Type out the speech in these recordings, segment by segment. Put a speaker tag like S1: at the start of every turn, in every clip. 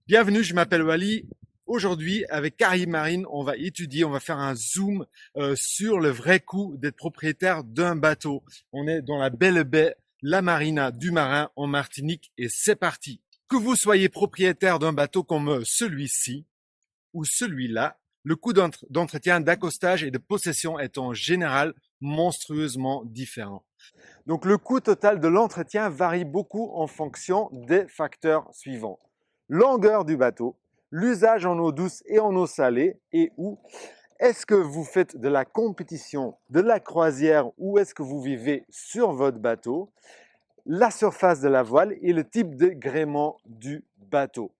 S1: Bienvenue, je m'appelle Wally. Aujourd'hui, avec Caraïbes Marine, on va faire un zoom sur le vrai coût d'être propriétaire d'un bateau. On est dans la belle baie La Marina du Marin en Martinique et c'est parti. Que vous soyez propriétaire d'un bateau comme celui-ci ou celui-là, le coût d'entretien, d'accostage et de possession est en général monstrueusement différent. Donc le coût total de l'entretien varie beaucoup en fonction des facteurs suivants. Longueur du bateau, l'usage en eau douce et en eau salée et où est-ce que vous faites de la compétition, de la croisière ou est-ce que vous vivez sur votre bateau, la surface de la voile et le type de gréement du bateau.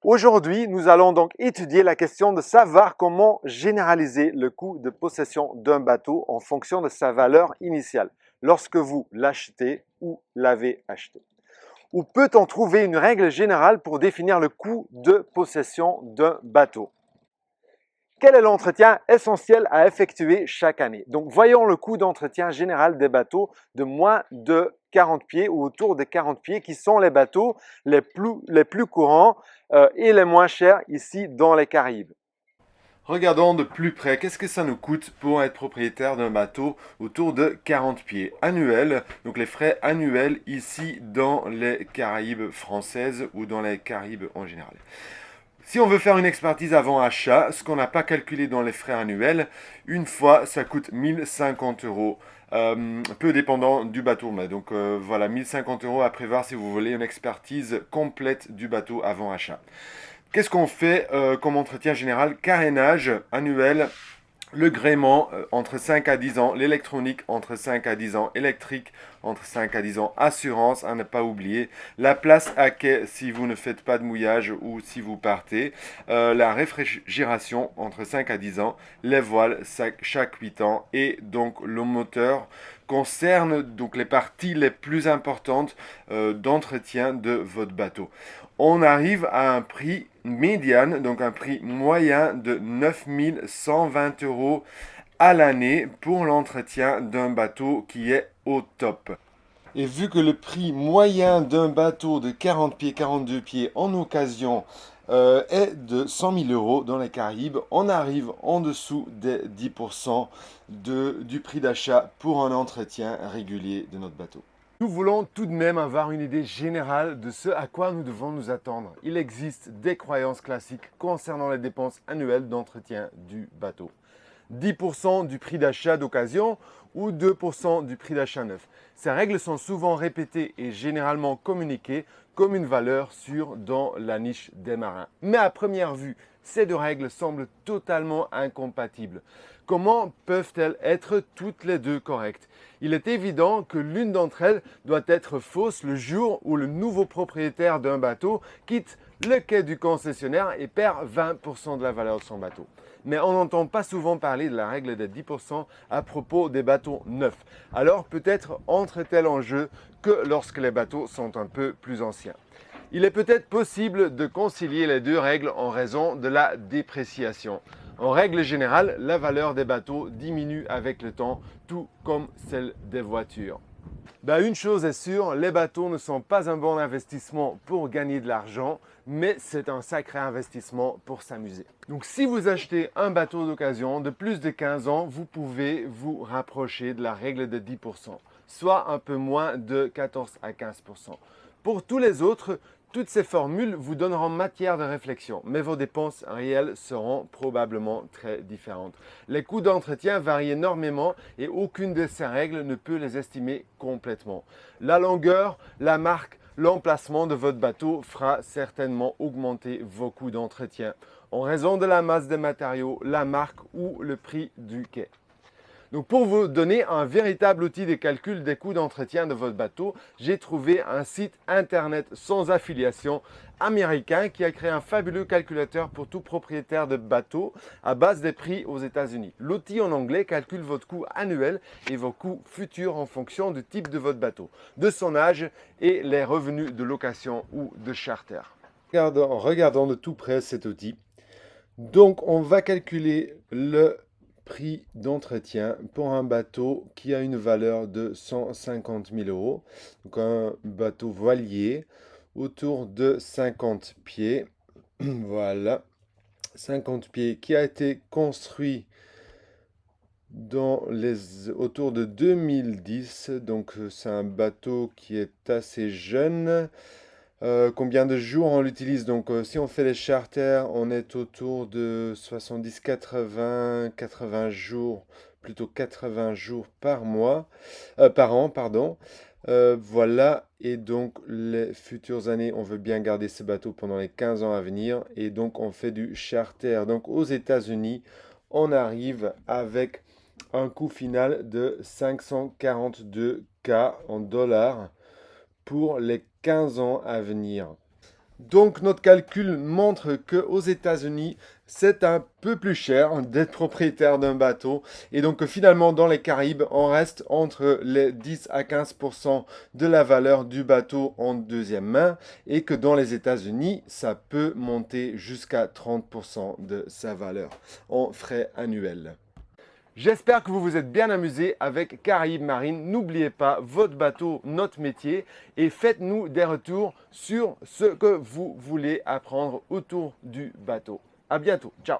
S1: Aujourd'hui, nous allons donc étudier la question de savoir comment généraliser le coût de possession d'un bateau en fonction de sa valeur initiale lorsque vous l'achetez ou l'avez acheté. Ou peut-on trouver une règle générale pour définir le coût de possession d'un bateau? Quel est l'entretien essentiel à effectuer chaque année? Donc, voyons le coût d'entretien général des bateaux de moins de 40 pieds ou autour de 40 pieds, qui sont les bateaux les plus courants et les moins chers ici dans les Caraïbes. Regardons de plus près, qu'est-ce que ça nous coûte pour être propriétaire d'un bateau autour de 40 pieds annuels, donc les frais annuels ici dans les Caraïbes françaises ou dans les Caraïbes en général. Si on veut faire une expertise avant achat, ce qu'on n'a pas calculé dans les frais annuels, une fois ça coûte 1050 euros. Peu dépendant du bateau. Mais donc voilà, 1050 euros à prévoir si vous voulez une expertise complète du bateau avant achat. Qu'est-ce qu'on fait comme entretien général? Carénage annuel, le gréement entre 5 à 10 ans, l'électronique entre 5 à 10 ans, électrique entre 5 à 10 ans, assurance à ne pas oublier, la place à quai si vous ne faites pas de mouillage ou si vous partez, la réfrigération entre 5 à 10 ans, les voiles chaque 8 ans et donc le moteur concerne donc les parties les plus importantes d'entretien de votre bateau. On arrive à un prix médiane, donc un prix moyen de 9 120 euros à l'année pour l'entretien d'un bateau qui est au top. Et vu que le prix moyen d'un bateau de 40 pieds, 42 pieds en occasion est de 100 000 euros dans les Caraïbes, on arrive en dessous des 10% du prix d'achat pour un entretien régulier de notre bateau. Nous voulons tout de même avoir une idée générale de ce à quoi nous devons nous attendre. Il existe des croyances classiques concernant les dépenses annuelles d'entretien du bateau. 10% du prix d'achat d'occasion ou 2% du prix d'achat neuf. Ces règles sont souvent répétées et généralement communiquées comme une valeur sûre dans la niche des marins. Mais à première vue, ces deux règles semblent totalement incompatibles. Comment peuvent-elles être toutes les deux correctes? Il est évident que l'une d'entre elles doit être fausse le jour où le nouveau propriétaire d'un bateau quitte le quai du concessionnaire et perd 20% de la valeur de son bateau. Mais on n'entend pas souvent parler de la règle des 10% à propos des bateaux neufs. Alors peut-être entre-t-elle en jeu que lorsque les bateaux sont un peu plus anciens. Il est peut-être possible de concilier les deux règles en raison de la dépréciation. En règle générale, la valeur des bateaux diminue avec le temps, tout comme celle des voitures. Une chose est sûre, les bateaux ne sont pas un bon investissement pour gagner de l'argent, mais c'est un sacré investissement pour s'amuser. Donc si vous achetez un bateau d'occasion de plus de 15 ans, vous pouvez vous rapprocher de la règle de 10%, soit un peu moins de 14 à 15%. Pour tous les autres, toutes ces formules vous donneront matière de réflexion, mais vos dépenses réelles seront probablement très différentes. Les coûts d'entretien varient énormément et aucune de ces règles ne peut les estimer complètement. La longueur, la marque, l'emplacement de votre bateau fera certainement augmenter vos coûts d'entretien en raison de la masse des matériaux, la marque ou le prix du quai. Donc pour vous donner un véritable outil de calcul des coûts d'entretien de votre bateau, j'ai trouvé un site internet sans affiliation américain qui a créé un fabuleux calculateur pour tout propriétaire de bateau à base des prix aux États-Unis. L'outil en anglais calcule votre coût annuel et vos coûts futurs en fonction du type de votre bateau, de son âge et les revenus de location ou de charter. Regardons de tout près cet outil. Donc on va calculer le prix d'entretien pour un bateau qui a une valeur de 150 000 euros. Donc un bateau voilier
S2: autour de 50 pieds. Voilà, 50 pieds qui a été construit autour de 2010. Donc c'est un bateau qui est assez jeune. Combien de jours on l'utilise? Donc si on fait les charters, on est autour de 70, 80 jours, plutôt 80 jours par an, pardon. Voilà, et donc les futures années, on veut bien garder ce bateau pendant les 15 ans à venir, et donc on fait du charter. Donc aux États-Unis, on arrive avec un coût final de 542K en dollars pour les 15 ans à venir. Donc notre calcul montre qu'aux États-Unis, c'est un peu plus cher d'être propriétaire d'un bateau. Et donc finalement, dans les Caraïbes, on reste entre les 10 à 15% de la valeur du bateau en deuxième main. Et que dans les États-Unis, ça peut monter jusqu'à 30% de sa valeur en frais annuels. J'espère que vous vous êtes bien amusé avec Caraïbes Marine. N'oubliez pas, votre bateau, notre métier. Et faites-nous des retours sur ce que vous voulez apprendre autour du bateau. À bientôt. Ciao.